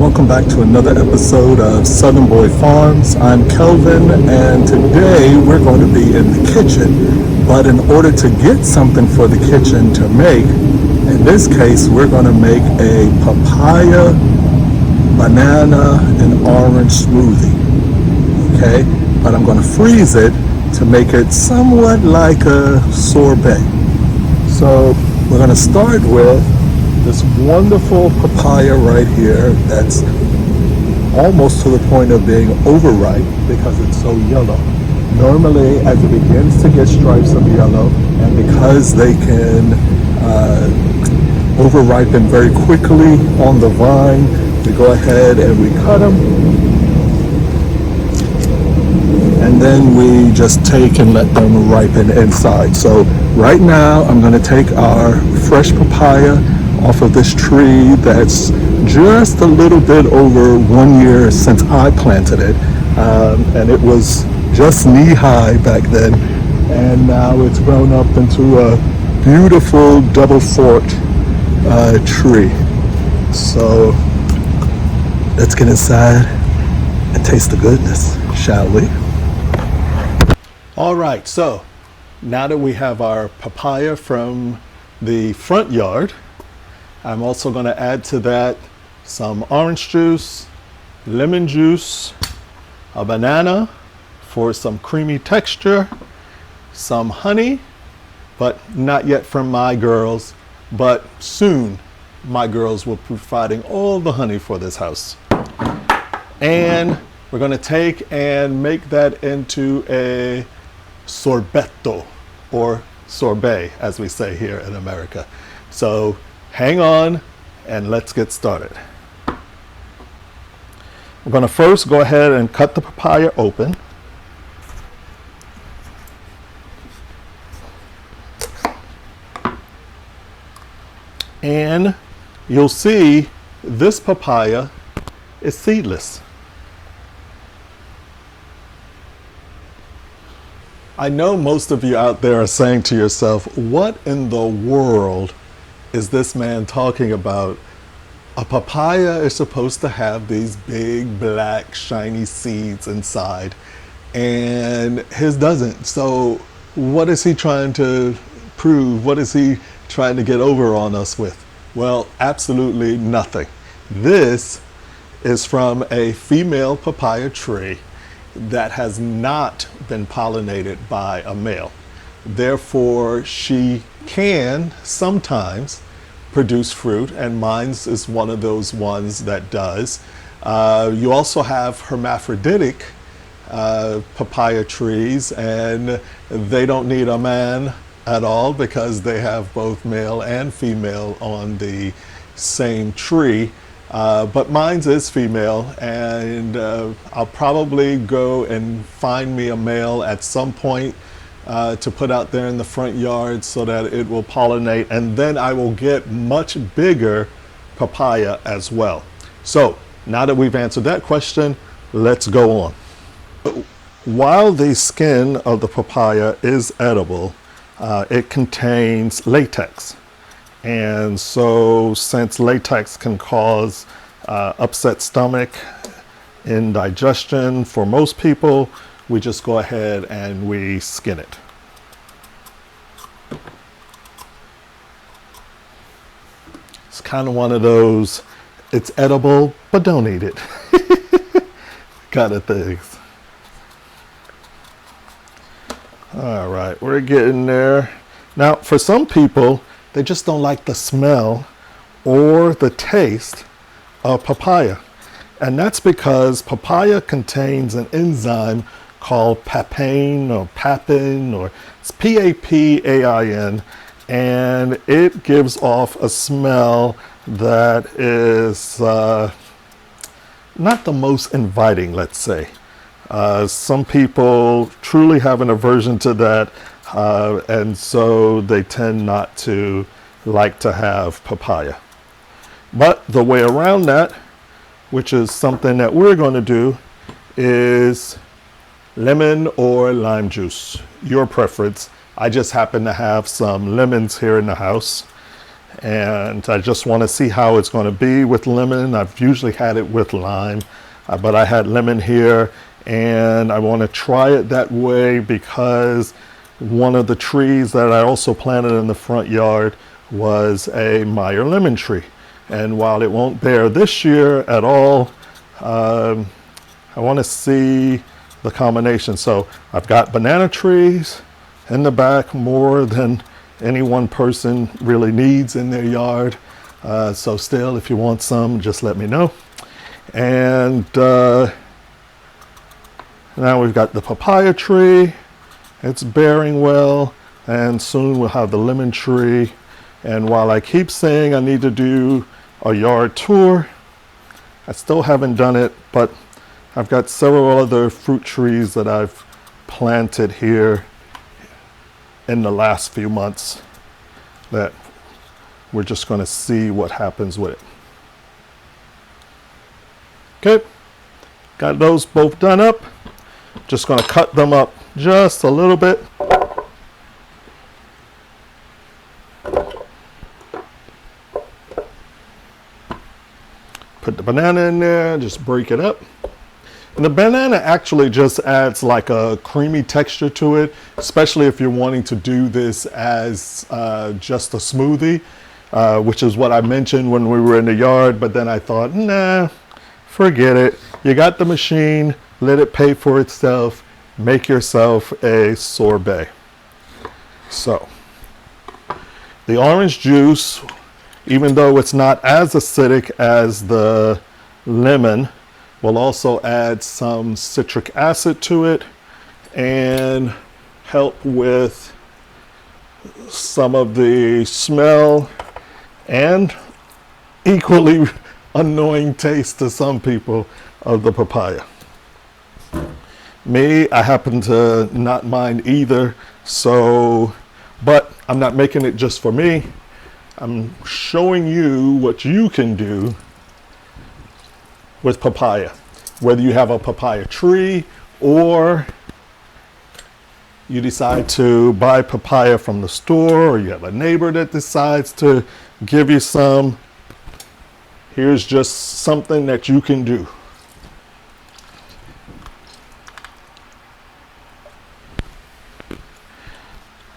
welcome back to another episode of Southern Boy Farms. I'm Kelvin, and today we're going to be in the kitchen. But in order to get something for the kitchen to make, in this case, we're going to make a papaya, banana, and orange smoothie. Okay, but I'm going to freeze it to make it somewhat like a sorbet. So we're going to start with this wonderful papaya right here that's almost to the point of being overripe because it's so yellow. Normally, as it begins to get stripes of yellow, and because they can overripen very quickly on the vine, we go ahead and we cut them, and then we just take and let them ripen inside. So right now, I'm going to take our fresh papaya off of this tree that's just a little bit over 1 year since I planted it, and it was just knee-high back then, and now it's grown up into a beautiful double-forked tree. So let's get inside and taste the goodness, shall we? All right, so now that we have our papaya from the front yard, I'm also going to add to that some orange juice, lemon juice, a banana for some creamy texture, some honey, but not yet from my girls, but soon my girls will be providing all the honey for this house. And we're going to take and make that into a sorbetto, or sorbet as we say here in America. So hang on and let's get started. We're going to first go ahead and cut the papaya open. And you'll see this papaya is seedless. I know most of you out there are saying to yourself, what in the world is this man talking about? A papaya is supposed to have these big black shiny seeds inside, and his doesn't. So what is he trying to prove? What is he trying to get over on us with? Well, absolutely nothing. This is from a female papaya tree that has not been pollinated by a male. Therefore, she can sometimes produce fruit, and mine's is one of those ones that does. You also have hermaphroditic papaya trees, and they don't need a man at all because they have both male and female on the same tree. But mine's is female, and I'll probably go and find me a male at some point to put out there in the front yard so that it will pollinate, and then I will get much bigger papaya as well. So now that we've answered that question, let's go on. While the skin of the papaya is edible, it contains latex. And so since latex can cause upset stomach, indigestion for most people, we just go ahead and we skin it. It's kind of one of those, it's edible, but don't eat it kind of things. All right, we're getting there. Now, for some people, they just don't like the smell or the taste of papaya. And that's because papaya contains an enzyme called papain, or papin, or it's P-A-P-A-I-N, and it gives off a smell that is not the most inviting, let's say. Some people truly have an aversion to that, and so they tend not to like to have papaya. But the way around that, which is something that we're going to do, is lemon or lime juice, your preference. I just happen to have some lemons here in the house, and I just want to see how it's going to be with lemon. I've usually had it with lime, but I had lemon here, and I want to try it that way because one of the trees that I also planted in the front yard was a Meyer lemon tree. And while it won't bear this year at all, I want to see the combination. So I've got banana trees in the back, more than any one person really needs in their yard. So still, if you want some, just let me know. And now we've got the papaya tree. It's bearing well, and soon we'll have the lemon tree. And while I keep saying I need to do a yard tour, I still haven't done it, but I've got several other fruit trees that I've planted here in the last few months that we're just going to see what happens with it. Okay, got those both done up. Just going to cut them up just a little bit. Put the banana in there, just break it up. And the banana actually just adds like a creamy texture to it, especially if you're wanting to do this as just a smoothie, which is what I mentioned when we were in the yard. But then I thought, nah, forget it. You got the machine, let it pay for itself. Make yourself a sorbet. So the orange juice, even though it's not as acidic as the lemon, will also add some citric acid to it and help with some of the smell and equally annoying taste to some people of the papaya. Me, I happen to not mind either, so, but I'm not making it just for me. I'm showing you what you can do with papaya, whether you have a papaya tree or you decide to buy papaya from the store, or you have a neighbor that decides to give you some. Here's just something that you can do.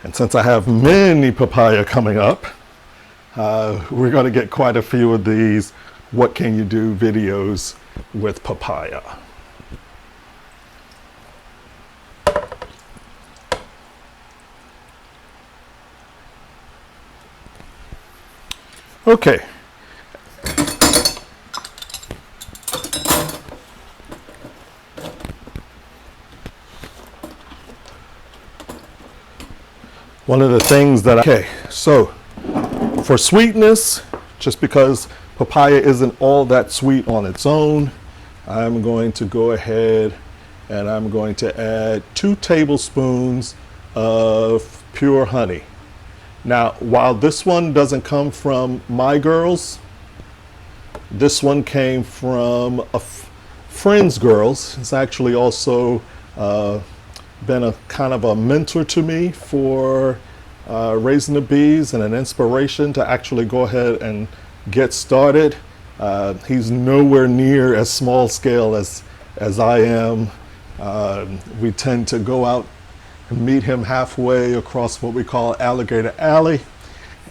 And since I have many papaya coming up, we're going to get quite a few of these what can you do videos with papaya. Okay. One of the things that okay, so for sweetness, just because papaya isn't all that sweet on its own, I'm going to go ahead and I'm going to add 2 tablespoons of pure honey. Now, while this one doesn't come from my girls, this one came from a friend's girls. It's actually also been a kind of a mentor to me for raising the bees and an inspiration to actually go ahead and get started. He's nowhere near as small scale as I am. We tend to go out and meet him halfway across what we call Alligator Alley,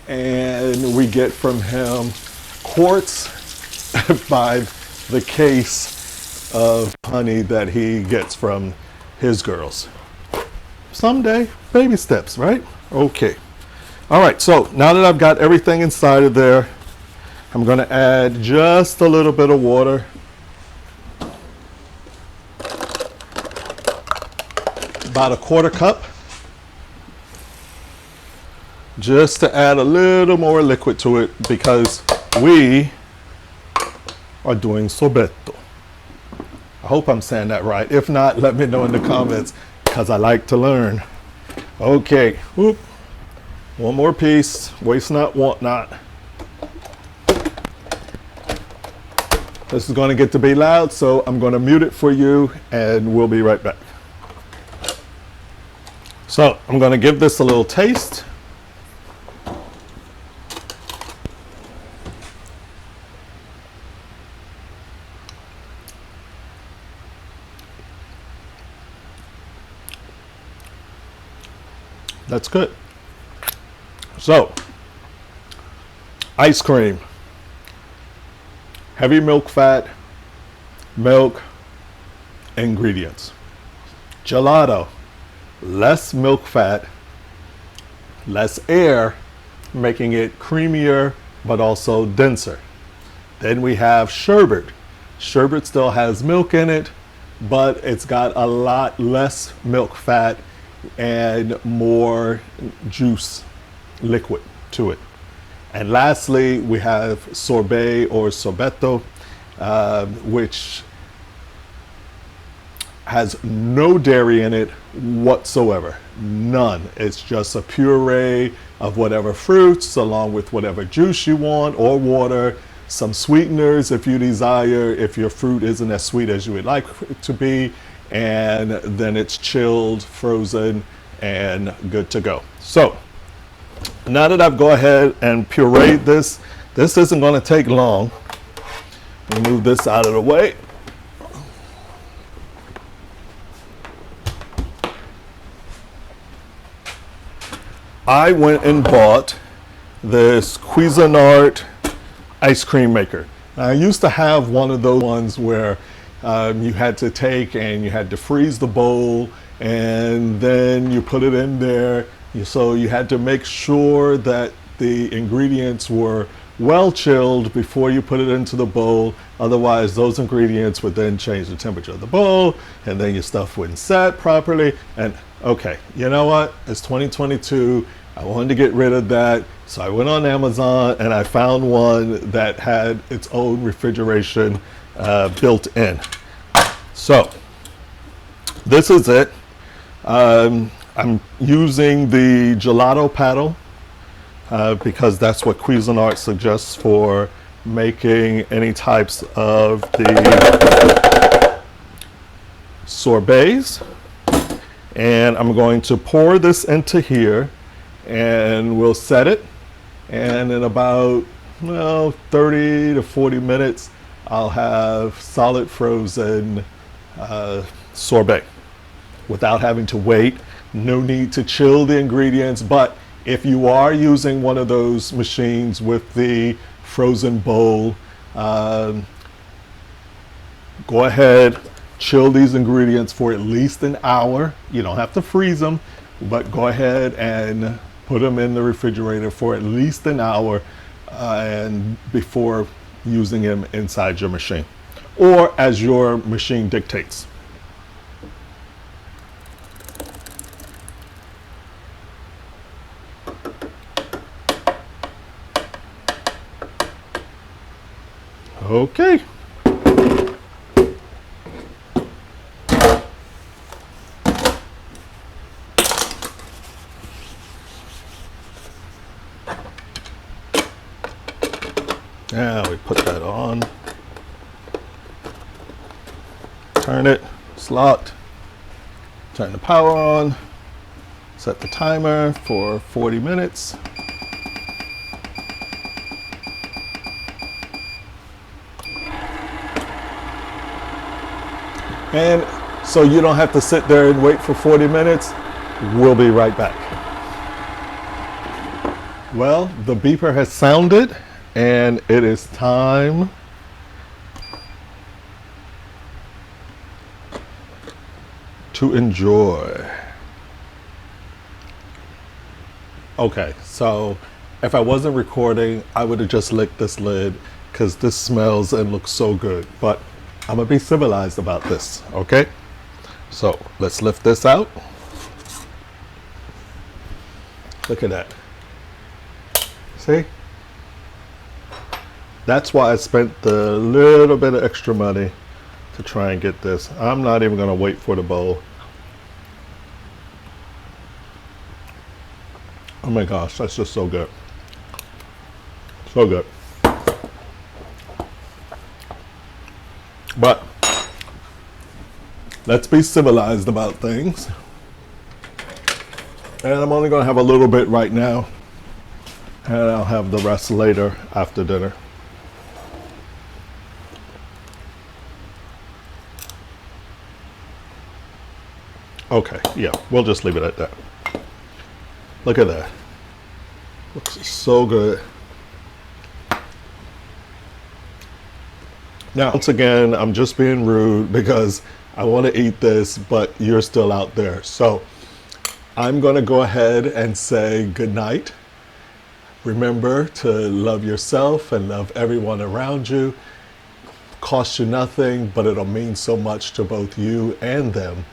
and we get from him quarts by the case of honey that he gets from his girls. Someday, baby steps, right? Okay. All right, so now that I've got everything inside of there, I'm going to add just a little bit of water. About a 1/4 cup. Just to add a little more liquid to it because we are doing sorbetto. I hope I'm saying that right. If not, let me know in the comments because I like to learn. Okay, whoop. One more piece, waste not, want not. This is going to get to be loud, so I'm going to mute it for you and we'll be right back. So I'm going to give this a little taste. That's good. So, ice cream, heavy milk fat, milk, ingredients. Gelato, less milk fat, less air, making it creamier but also denser. Then we have sherbet. Sherbet still has milk in it, but it's got a lot less milk fat and more juice liquid to it. And lastly, we have sorbet or sorbetto, which has no dairy in it whatsoever. None. It's just a puree of whatever fruits along with whatever juice you want or water, some sweeteners if you desire, if your fruit isn't as sweet as you would like it to be, and then it's chilled, frozen, and good to go. So now that I've gone ahead and pureed this isn't going to take long. Let me move this out of the way. I went and bought this Cuisinart ice cream maker. I used to have one of those ones where you had to take and you had to freeze the bowl and then you put it in there. So you had to make sure that the ingredients were well chilled before you put it into the bowl. Otherwise, those ingredients would then change the temperature of the bowl and then your stuff wouldn't set properly. And okay, you know what? It's 2022. I wanted to get rid of that. So I went on Amazon and I found one that had its own refrigeration built in. So this is it. I'm using the gelato paddle because that's what Cuisinart suggests for making any types of the sorbets. And I'm going to pour this into here and we'll set it. And in about 30 to 40 minutes, I'll have solid frozen sorbet without having to wait. No need to chill the ingredients, but if you are using one of those machines with the frozen bowl, go ahead, chill these ingredients for at least an hour. You don't have to freeze them, but go ahead and put them in the refrigerator for at least an hour and before using them inside your machine or as your machine dictates. Okay. Now we put that on. Turn it, it's locked. Turn the power on. Set the timer for 40 minutes. And so you don't have to sit there and wait for 40 minutes. We'll be right back. Well, the beeper has sounded and it is time to enjoy. Okay, so if I wasn't recording, I would have just licked this lid because this smells and looks so good. But I'm gonna be civilized about this, okay? So let's lift this out. Look at that. See? That's why I spent the little bit of extra money to try and get this. I'm not even gonna wait for the bowl. Oh my gosh, that's just so good. So good. But let's be civilized about things. And I'm only gonna have a little bit right now, and I'll have the rest later after dinner. Okay, yeah, we'll just leave it at that. Look at that. Looks so good. Now, once again, I'm just being rude because I want to eat this, but you're still out there. So I'm going to go ahead and say good night. Remember to love yourself and love everyone around you. Cost you nothing, but it'll mean so much to both you and them.